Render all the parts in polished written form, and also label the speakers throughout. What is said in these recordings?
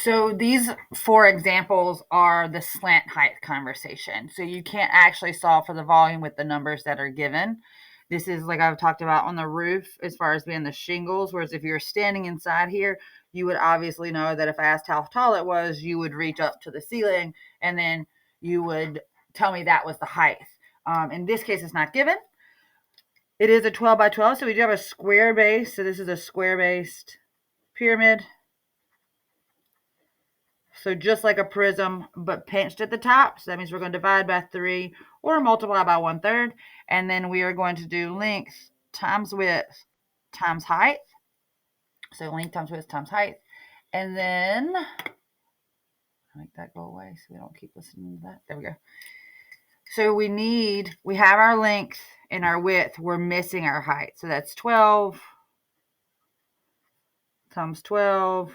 Speaker 1: So these 4 examples are the slant height conversation. So you can't actually solve for the volume with the numbers that are given. This is like I've talked about on the roof as far as being the shingles, whereas if you're standing inside here, you would obviously know that if I asked how tall it was, you would reach up to the ceiling and then you would tell me that was the height. In this case, it's not given. It is a 12 by 12, so we do have a square base. So this is a square-based pyramid. So just like a prism, but pinched at the top. So that means we're going to divide by 3 or multiply by 1/3. And then we are going to do length times width times height. So length times width times height. And then make that go away so we don't keep listening to that. There we go. So we have our length and our width. We're missing our height. So that's 12 times 12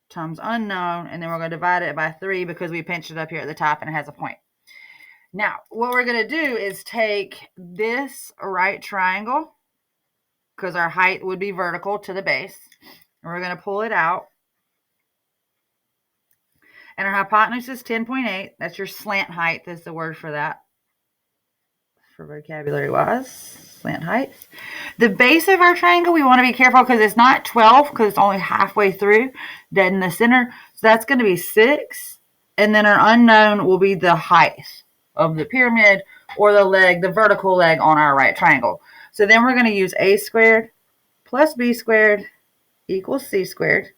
Speaker 1: times unknown. And then we're going to divide it by 3 because we pinched it up here at the top and it has a point. Now, what we're going to do is take this right triangle, because our height would be vertical to the base, and we're going to pull it out. And our hypotenuse is 10.8. That's your slant height, is the word for that, for vocabulary-wise, slant height. The base of our triangle, we want to be careful because it's not 12, because it's only halfway through, dead in the center. So that's going to be 6. And then our unknown will be the height of the pyramid or the leg, the vertical leg on our right triangle. So then we're going to use a squared plus b squared equals c squared.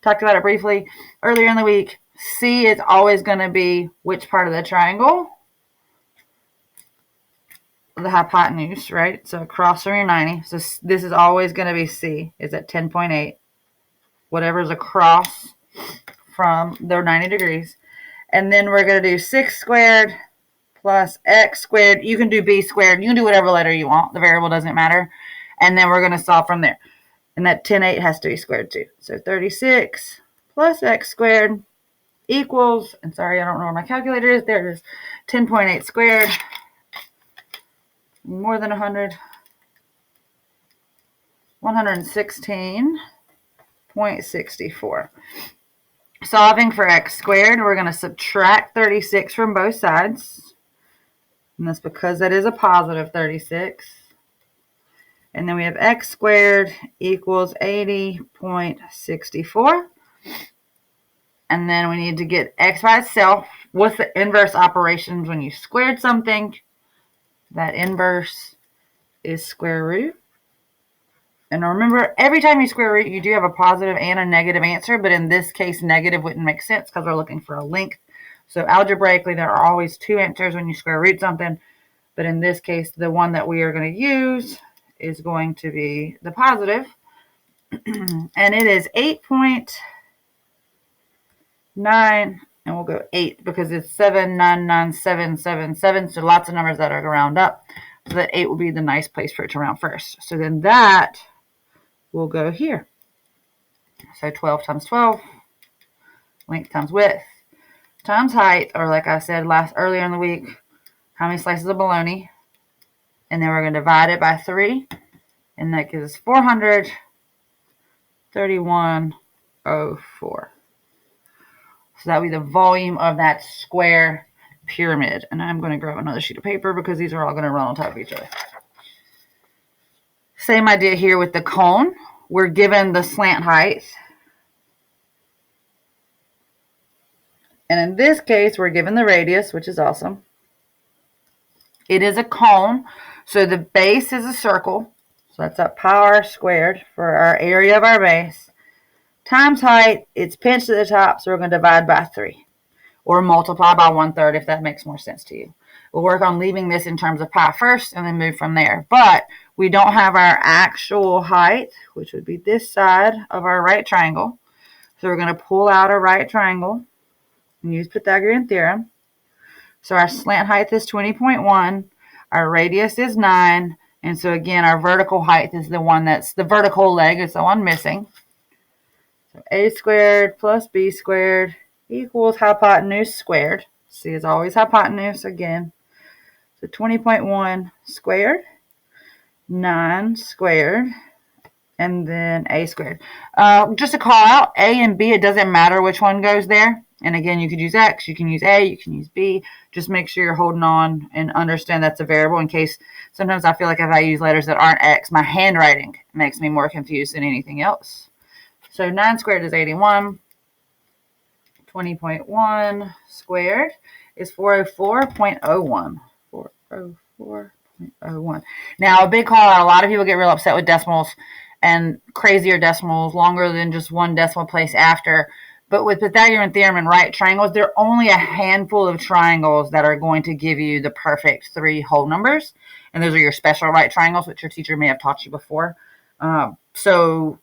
Speaker 1: Talked about it briefly earlier in the week. C is always going to be which part of the triangle? The hypotenuse, right? So across from your 90. So this is always going to be C, is at 10.8. Whatever's across from their 90 degrees. And then we're going to do 6 squared plus x squared. You can do b squared. You can do whatever letter you want. The variable doesn't matter. And then we're going to solve from there. And that 10.8 has to be squared too. So 36 plus x squared equals, and sorry, I don't know where my calculator is. There it is. 10.8 squared. More than 100. 116.64. Solving for x squared, we're going to subtract 36 from both sides. And that's because that is a positive 36. And then we have x squared equals 80.64. And then we need to get x by itself. What's the inverse operations when you squared something? That inverse is square root. And remember, every time you square root, you do have a positive and a negative answer. But in this case, negative wouldn't make sense because we're looking for a length. So algebraically, there are always 2 answers when you square root something. But in this case, the one that we are going to use is going to be the positive. And it is 8.9, and we'll go 8 because it's 799,777. So lots of numbers that are round up. So that 8 will be the nice place for it to round first. So then that will go here. So 12 times 12, length times width, times height, or like I said earlier in the week, how many slices of bologna. And then we're going to divide it by 3. And that gives us 431.04. So that would be the volume of that square pyramid. And I'm going to grab another sheet of paper because these are all going to run on top of each other. Same idea here with the cone. We're given the slant height. And in this case, we're given the radius, which is awesome. It is a cone. So the base is a circle. So that's a pi r squared for our area of our base. Times height, it's pinched at the top, so we're going to divide by 3. Or multiply by 1/3 if that makes more sense to you. We'll work on leaving this in terms of pi first and then move from there. But we don't have our actual height, which would be this side of our right triangle. So we're going to pull out a right triangle and use Pythagorean theorem. So our slant height is 20.1. Our radius is 9. And so again, our vertical height is the one that's the vertical leg is the one missing. So a squared plus b squared equals hypotenuse squared. C is always hypotenuse again. So 20.1 squared, 9 squared, and then a squared. Just a call out, a and b, it doesn't matter which one goes there. And again, you could use x, you can use a, you can use b. Just make sure you're holding on and understand that's a variable, in case sometimes I feel like if I use letters that aren't x, my handwriting makes me more confused than anything else. So 9 squared is 81. 20.1 squared is 404.01. 404.01. Now, a big call out, a lot of people get real upset with decimals and crazier decimals, longer than just one decimal place after. But with Pythagorean theorem and right triangles, there are only a handful of triangles that are going to give you the perfect 3 whole numbers. And those are your special right triangles, which your teacher may have taught you before. So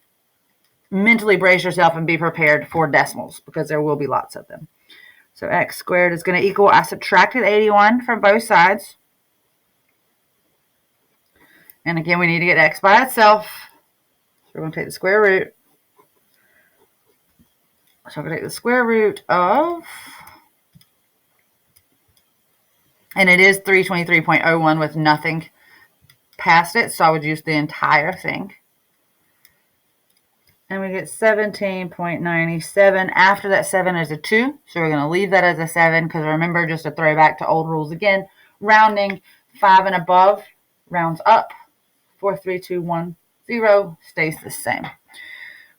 Speaker 1: mentally brace yourself and be prepared for decimals, because there will be lots of them. So x squared is going to equal, I subtracted 81 from both sides. And again, we need to get x by itself. So we're going to take the square root. So I'm going to take the square root of, and it is 323.01 with nothing past it, so I would use the entire thing. And we get 17.97. After that 7 is a 2, so we're going to leave that as a 7, because remember, just to throw back to old rules again, rounding 5 and above rounds up. 4, 3, 2, 1, 0 stays the same.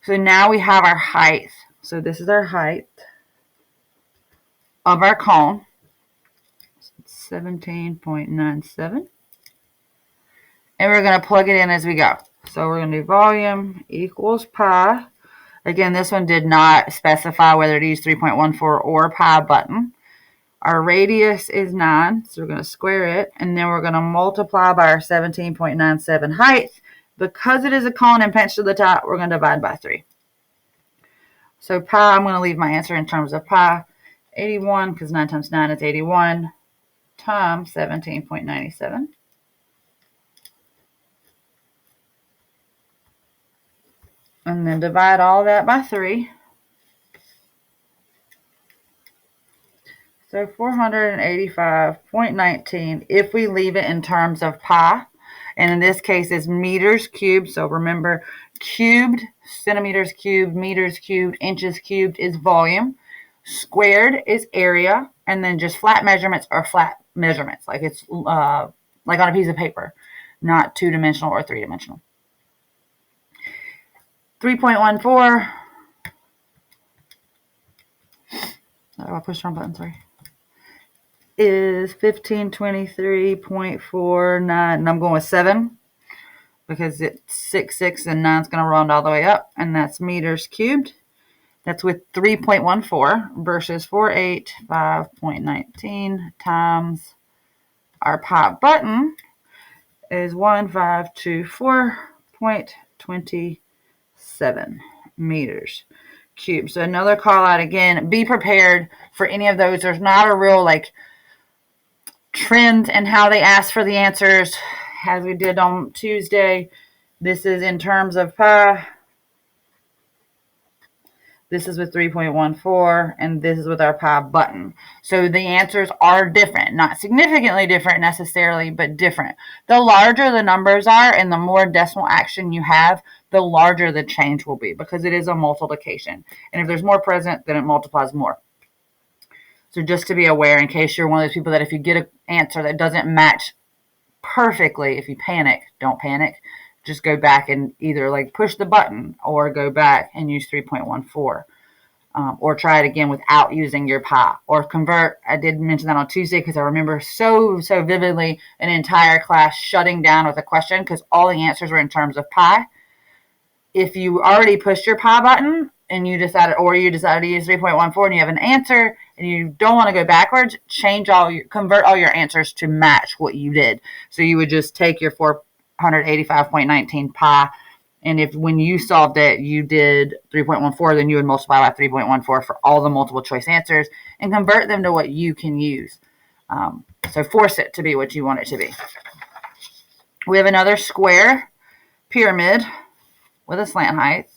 Speaker 1: So now we have our height. So this is our height of our cone. 17.97. And we're going to plug it in as we go. So we're going to do volume equals pi. Again, this one did not specify whether to use 3.14 or pi button. Our radius is 9, so we're going to square it. And then we're going to multiply by our 17.97 height. Because it is a cone and pinched to the top, we're going to divide by 3. So pi, I'm going to leave my answer in terms of pi. 81, because 9 times 9 is 81, times 17.97. And then divide all that by 3. So 485.19 if we leave it in terms of pi. And in this case, it's meters cubed. So remember, cubed, centimeters cubed, meters cubed, inches cubed is volume. Squared is area. And then just flat measurements are flat measurements. Like it's like on a piece of paper, not 2-dimensional or 3-dimensional. 3.14. Oh, I pushed the wrong button, sorry. Is 1523.49, and I'm going with 7 because it's 6, 6, and 9 is going to round all the way up, and that's meters cubed. That's with 3.14 versus 485.19 times our pi button is 1524.27 meters cubed. So another call out again, be prepared for any of those. There's not a real trend in how they ask for the answers as we did on Tuesday. This is in terms of pi. This is with 3.14, and this is with our pi button. So the answers are different, not significantly different necessarily, but different. The larger the numbers are and the more decimal action you have, the larger the change will be, because it is a multiplication. And if there's more present, then it multiplies more. So just to be aware, in case you're one of those people that if you get an answer that doesn't match perfectly, if you panic, don't panic. Just go back and either push the button or go back and use 3.14. Or try it again without using your pi. Or convert. I did mention that on Tuesday because I remember so vividly an entire class shutting down with a question because all the answers were in terms of pi. If you already pushed your pi button and you decided to use 3.14 and you have an answer and you don't want to go backwards, convert all your answers to match what you did. So you would just take your 485.19 pi, and if when you solved it you did 3.14, then you would multiply by 3.14 for all the multiple choice answers and convert them to what you can use. So force it to be what you want it to be. We have another square pyramid with a slant height.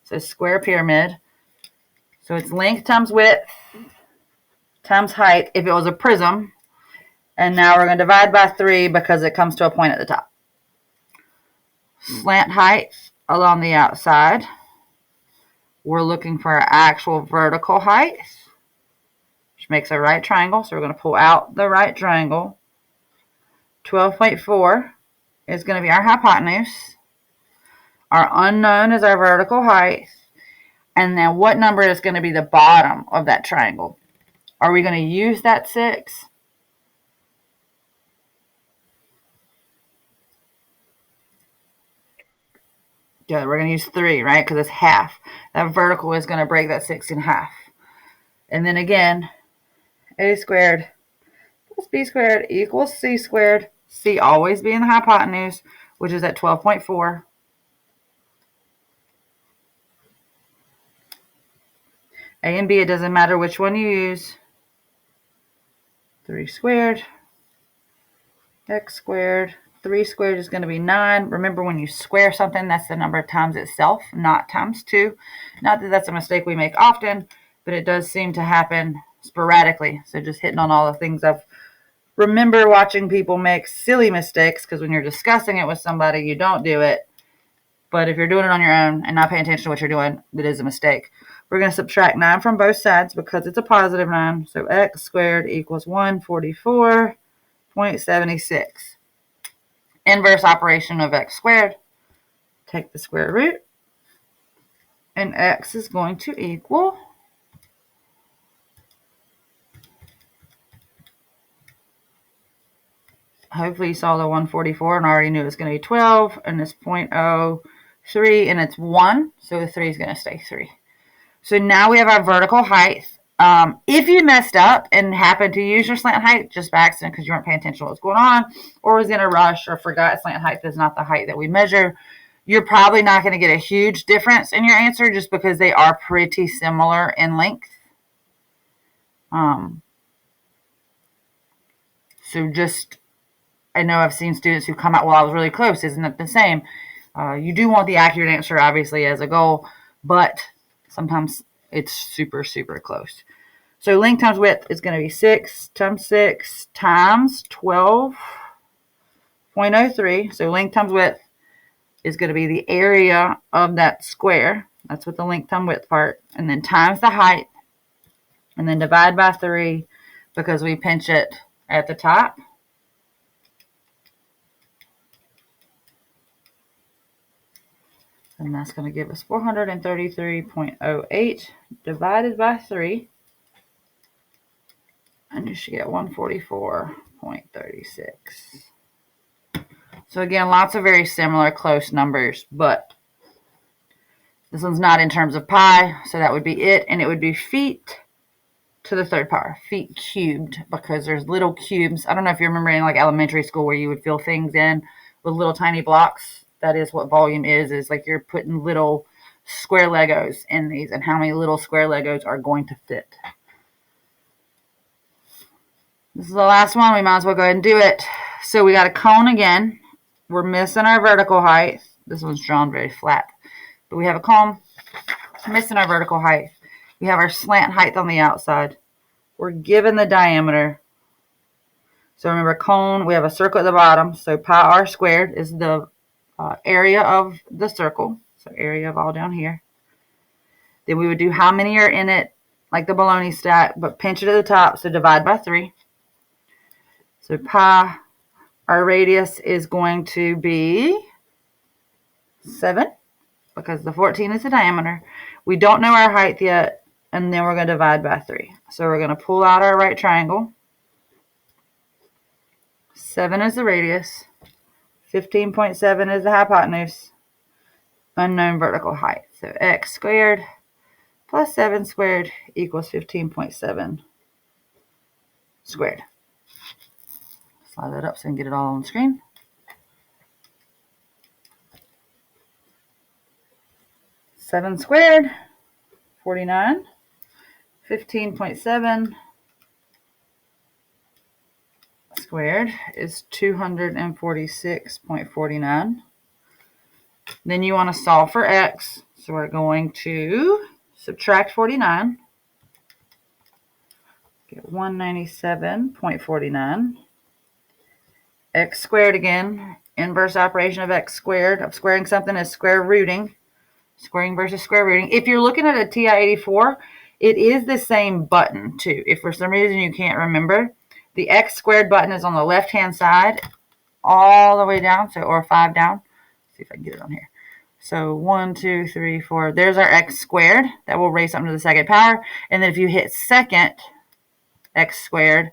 Speaker 1: So square pyramid. So it's length times width times height if it was a prism. And now we're going to divide by 3 because it comes to a point at the top. Slant height along the outside. We're looking for our actual vertical height, which makes a right triangle. So we're going to pull out the right triangle. 12.4 is going to be our hypotenuse. Our unknown is our vertical height. And then what number is going to be the bottom of that triangle? Are we going to use that 6? Yeah, we're going to use 3, right? Because it's half. That vertical is going to break that 6 in half. And then again, a squared plus b squared equals c squared. C always being the hypotenuse, which is at 12.4. A and b, it doesn't matter which one you use. 3 squared, x squared. 3 squared is going to be 9. Remember, when you square something, that's the number of times itself, not times 2. Not that that's a mistake we make often, but it does seem to happen sporadically. So just hitting on all the things I've remember watching people make silly mistakes, because when you're discussing it with somebody, you don't do it. But if you're doing it on your own and not paying attention to what you're doing, it is a mistake. We're going to subtract 9 from both sides because it's a positive 9. So x squared equals 144.76. Inverse operation of x squared. Take the square root. And x is going to equal, hopefully you saw the 144 and already knew it was going to be 12. And it's 0.03 and it's 1. So the 3 is going to stay 3. So now we have our vertical height. If you messed up and happened to use your slant height just by accident because you weren't paying attention to what was going on, or was in a rush, or forgot slant height is not the height that we measure, you're probably not going to get a huge difference in your answer just because they are pretty similar in length. So just, I know I've seen students who come out, well, I was really close. Isn't it the same? You do want the accurate answer, obviously, as a goal, but sometimes it's super, super close. So length times width is going to be 6 times 6 times 12.03. So length times width is going to be the area of that square. That's what the length times width part. And then times the height. And then divide by 3 because we pinch it at the top. And that's going to give us 433.08 divided by 3. And you should get 144.36. So again, lots of very similar close numbers, but this one's not in terms of pi, so that would be it. And it would be feet to the third power, feet cubed, because there's little cubes. I don't know if you remember in like elementary school where you would fill things in with little tiny blocks. That is what volume is like you're putting little square Legos in these, and how many little square Legos are going to fit. This is the last one. We might as well go ahead and do it. So we got a cone again. We're missing our vertical height. This one's drawn very flat. But we have a cone, missing our vertical height. We have our slant height on the outside. We're given the diameter. So remember, cone, we have a circle at the bottom. So pi r squared is the area of the circle. So area of all down here. Then we would do how many are in it, like the bologna stack, but pinch it at the top. So divide by 3. So pi, our radius is going to be 7 because the 14 is the diameter. We don't know our height yet, and then we're going to divide by 3. So we're going to pull out our right triangle. 7 is the radius. 15.7 is the hypotenuse. Unknown vertical height. So x squared plus 7 squared equals 15.7 squared. Slide that up so I can get it all on the screen. Seven squared, 49. 15.7 squared is 246.49. Then you want to solve for x. So we're going to subtract 49. Get 197.49. X squared again Inverse operation of x squared, of squaring something, is square rooting. Squaring versus square rooting. If you're looking at a TI-84, it is the same button too. If for some reason you can't remember, the x squared button is on the left-hand side all the way down, so or 5 down. Let's see if I can get it on here. So 1, 2, 3, 4. There's our x squared. That will raise something to the second power. And then if you hit second x squared,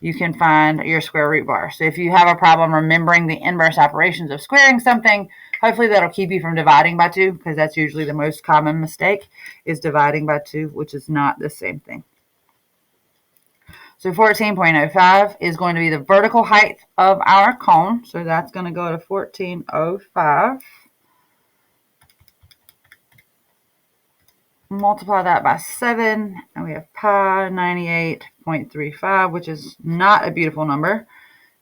Speaker 1: you can find your square root bar. So if you have a problem remembering the inverse operations of squaring something, hopefully that'll keep you from dividing by 2, because that's usually the most common mistake, is dividing by 2, which is not the same thing. So 14.05 is going to be the vertical height of our cone. So that's going to go to 1405. Multiply that by 7, and we have pi 98.35, which is not a beautiful number,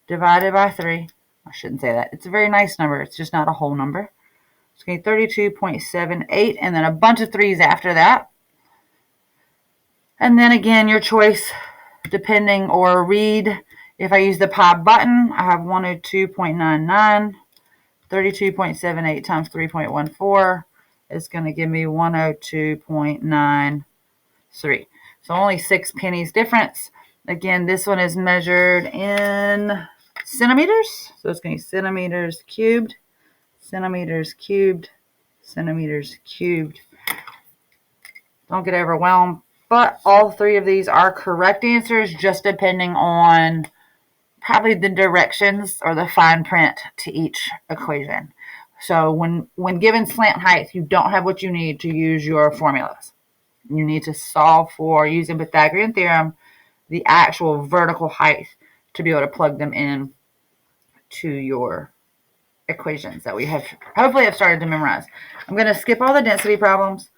Speaker 1: divided by 3. I shouldn't say that. It's a very nice number. It's just not a whole number. It's going to be 32.78, and then a bunch of 3s after that. And then again, your choice, depending, or read. If I use the pi button, I have 102.99. 32.78 times 3.14 is going to give me 102.93. So only 6 pennies difference. Again, this one is measured in centimeters. So it's going to be centimeters cubed, centimeters cubed, centimeters cubed. Don't get overwhelmed. But all 3 of these are correct answers, just depending on probably the directions or the fine print to each equation. So when given slant height, you don't have what you need to use your formulas. You need to solve for, using Pythagorean theorem, the actual vertical height to be able to plug them in to your equations that we have hopefully have started to memorize. I'm going to skip all the density problems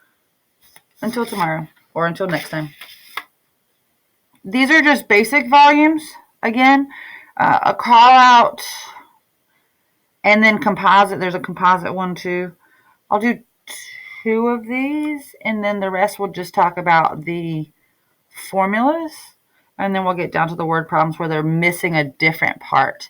Speaker 1: until tomorrow or until next time. These are just basic volumes. Again, a call out, and then composite. There's a composite one too. I'll do 2 of these, and then the rest we'll just talk about the formulas, and then we'll get down to the word problems where they're missing a different part.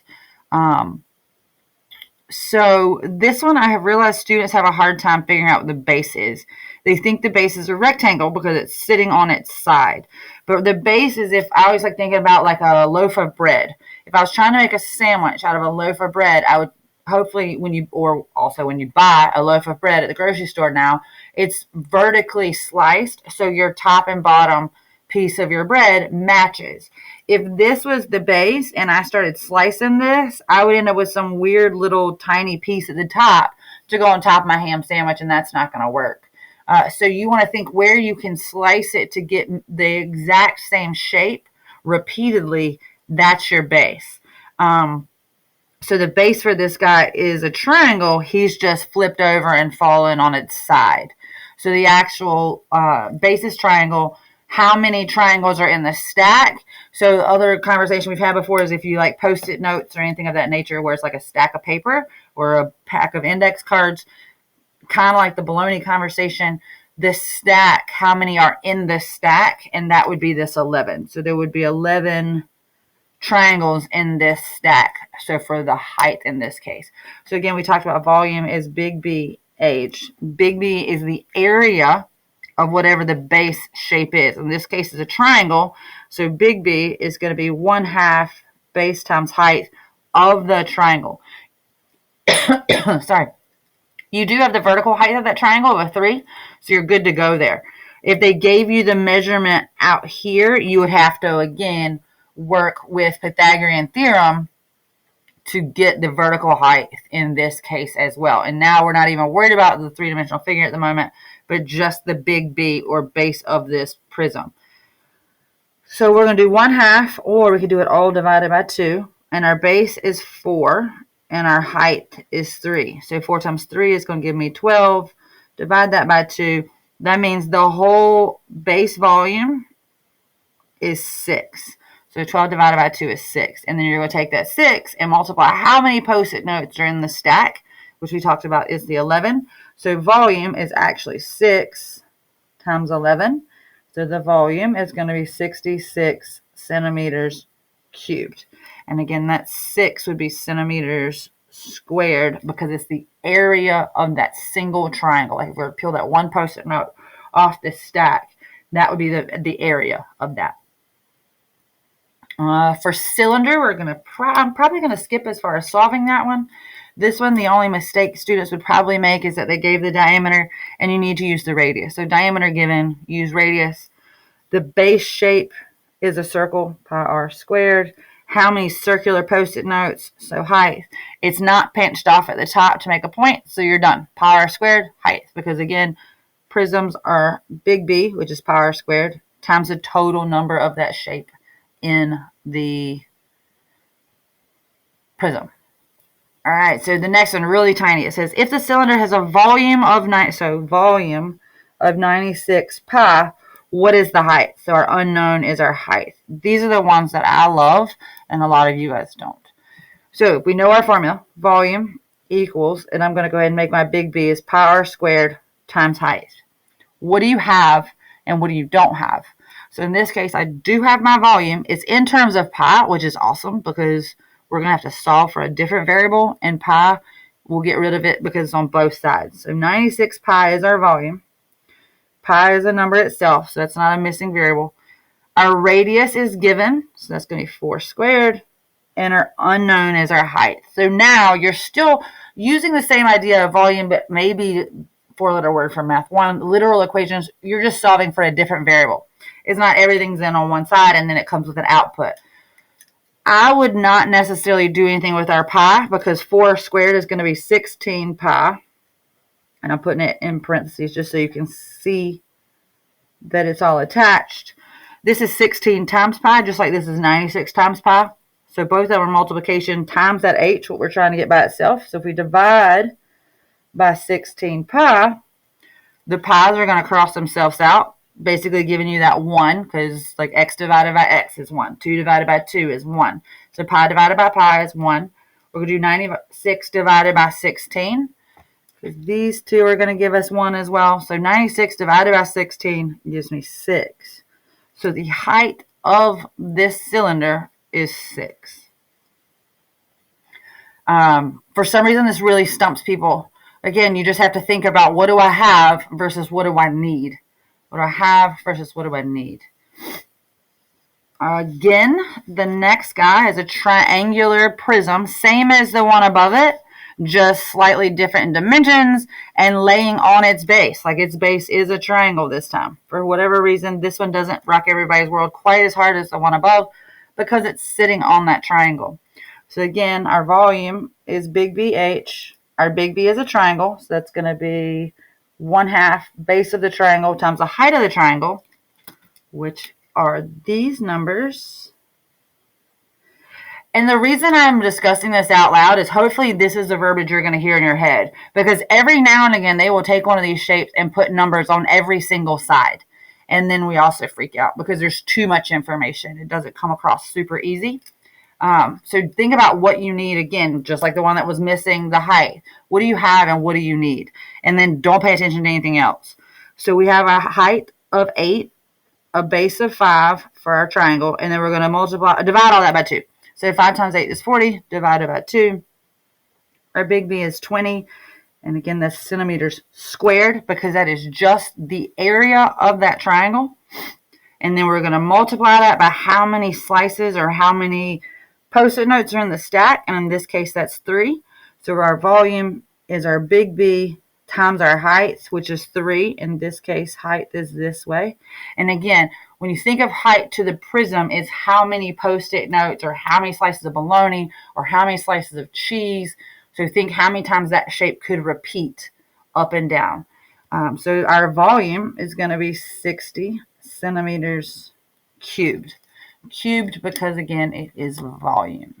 Speaker 1: So this one, I have realized students have a hard time figuring out what the base is. They think the base is a rectangle because it's sitting on its side. But the base is, if I always like thinking about like a loaf of bread. If I was trying to make a sandwich out of a loaf of bread, I would hopefully when you buy a loaf of bread at the grocery store now, it's vertically sliced. So your top and bottom piece of your bread matches. If this was the base and I started slicing this, I would end up with some weird little tiny piece at the top to go on top of my ham sandwich, and that's not going to work. So you want to think where you can slice it to get the exact same shape repeatedly. That's your base. So the base for this guy is a triangle. He's just flipped over and fallen on its side. So the actual base is triangle. How many triangles are in the stack? So the other conversation we've had before is if you like Post-it notes or anything of that nature where it's like a stack of paper or a pack of index cards, kind of like the bologna conversation, this stack, how many are in the stack? And that would be this 11. So there would be 11 triangles in this stack. So for the height in this case. So again, we talked about volume is big B H. Big B is the area of whatever the base shape is. In this case, is a triangle. So big B is going to be 1/2 base times height of the triangle. Sorry. You do have the vertical height of that triangle of a 3, so you're good to go there. If they gave you the measurement out here, you would have to, again, work with Pythagorean theorem to get the vertical height in this case as well. And now we're not even worried about the 3-dimensional figure at the moment, but just the big B or base of this prism. So we're going to do 1/2, or we could do it all divided by 2. And our base is 4, and our height is 3. So 4 times 3 is going to give me 12. Divide that by 2. That means the whole base volume is 6. So 12 divided by 2 is 6. And then you're going to take that 6 and multiply how many Post-it notes are in the stack, which we talked about is the 11. So volume is actually 6 times 11. So the volume is going to be 66 centimeters cubed. And again, that 6 would be centimeters squared because it's the area of that single triangle. Like if we were to peel that one Post-it note off this stack, that would be the area of that. For cylinder, I'm probably going to skip as far as solving that one. This one, the only mistake students would probably make is that they gave the diameter and you need to use the radius. So diameter given, use radius. The base shape is a circle, pi r squared. How many circular Post-it notes? So height. It's not pinched off at the top to make a point, so you're done. Pi r squared, height. Because again, prisms are big B, which is pi r squared, times the total number of that shape in the prism. All right, so the next one, really tiny. It says, if the cylinder has a volume of 96 pi, what is the height? So our unknown is our height. These are the ones that I love, and a lot of you guys don't. So we know our formula, volume equals, and I'm going to go ahead and make my big B is pi r squared times height. What do you have and what do you don't have? So in this case, I do have my volume. It's in terms of pi, which is awesome because we're going to have to solve for a different variable, and pi, we'll get rid of it because it's on both sides. So 96 pi is our volume. Pi is a number itself, so that's not a missing variable. Our radius is given, so that's going to be 4 squared, and our unknown is our height. So now you're still using the same idea of volume, but maybe 4-letter word from Math 1, literal equations, you're just solving for a different variable. It's not everything's in on one side and then it comes with an output. I would not necessarily do anything with our pi because 4 squared is going to be 16 pi. And I'm putting it in parentheses just so you can see that it's all attached. This is 16 times pi, just like this is 96 times pi. So both of them are multiplication times that h, what we're trying to get by itself. So if we divide by 16 pi, the pi's are going to cross themselves out, basically giving you that 1, because like x divided by x is 1. 2 divided by 2 is 1. So pi divided by pi is 1. We're going to do 96 divided by 16. Because these two are going to give us 1 as well. So 96 divided by 16 gives me 6. So the height of this cylinder is 6. For some reason, this really stumps people. Again, you just have to think about what do I have versus what do I need. What do I have versus what do I need? Again, the next guy is a triangular prism, same as the one above it, just slightly different in dimensions and laying on its base. Like its base is a triangle this time. For whatever reason, this one doesn't rock everybody's world quite as hard as the one above because it's sitting on that triangle. So again, our volume is big BH. Our big B is a triangle, so that's going to be 1/2 base of the triangle times the height of the triangle, which are these numbers. And the reason I'm discussing this out loud is hopefully this is the verbiage you're going to hear in your head. Because every now and again, they will take one of these shapes and put numbers on every single side. And then we also freak out because there's too much information. It doesn't come across super easy. So think about what you need, again, just like the one that was missing the height. What do you have and what do you need? And then don't pay attention to anything else. So we have a height of 8, a base of 5 for our triangle, and then we're going to divide all that by 2. So 5 times 8 is 40, divided by 2. Our big B is 20, and again, that's centimeters squared because that is just the area of that triangle. And then we're going to multiply that by how many slices or how many Post-it notes are in the stack, and in this case, that's 3. So our volume is our big B times our height, which is 3. In this case, height is this way. And again, when you think of height to the prism, it's how many Post-it notes or how many slices of bologna or how many slices of cheese. So think how many times that shape could repeat up and down. So our volume is going to be 60 centimeters cubed. Cubed because, again, it is volume.